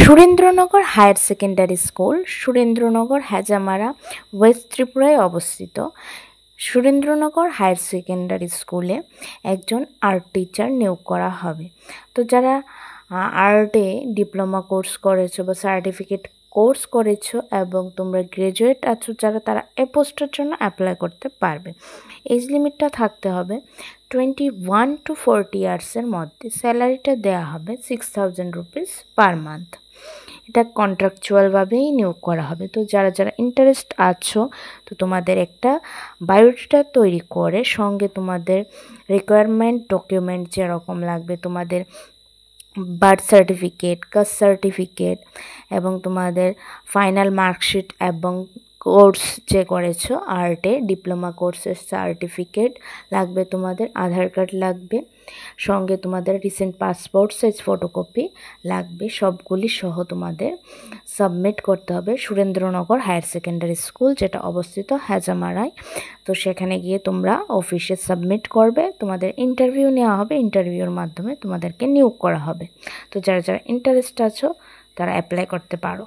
Surendranagar higher secondary school Surendranagar Hezamara west ত্রিপুরায় অবস্থিত। Surendranagar higher secondary স্কুলে একজন আর্ট টিচার নিয়োগ করা হবে। তো যারা আর্টে ডিপ্লোমা কোর্স করেছো বা সার্টিফিকেট কোর্স করেছো এবং তোমরা গ্র্যাজুয়েট আছো যারা, তারা এই পোস্টের জন্য অ্যাপ্লাই করতে পারবে। এজ লিমিটটা থাকতে হবে 21 to 40 ইয়ার্সের মধ্যে। স্যালারিটা দেওয়া হবে 6000 রুপিস পার মান্থ। এটা কন্ট্রাকচুয়ালভাবেই নিয়োগ করা হবে। তো যারা যারা ইন্টারেস্ট আছো, তো তোমাদের একটা বায়োডাটা তৈরি করে সঙ্গে তোমাদের রিকোয়ারমেন্ট ডকুমেন্ট যেরকম লাগবে, তোমাদের বার্থ সার্টিফিকেট, কাস্ট সার্টিফিকেট এবং তোমাদের ফাইনাল মার্কশিট এবং কোর্স যে করেছো আর্টে ডিপ্লোমা কোর্সের সার্টিফিকেট লাগবে, তোমাদের আধার কার্ড লাগবে, সঙ্গে তোমাদের রিসেন্ট পাসপোর্ট সাইজ ফটোকপি লাগবে। সবগুলি সহ তোমাদের সাবমিট করতে হবে সুরেন্দ্রনগর হায়ার সেকেন্ডারি স্কুল, যেটা অবস্থিত হেজামারায়। তো সেখানে গিয়ে তোমরা অফিসে সাবমিট করবে, তোমাদের ইন্টারভিউ নেওয়া হবে, ইন্টারভিউর মাধ্যমে তোমাদেরকে নিয়োগ করা হবে। তো যারা যারা ইন্টারেস্ট আছো তারা অ্যাপ্লাই করতে পারো।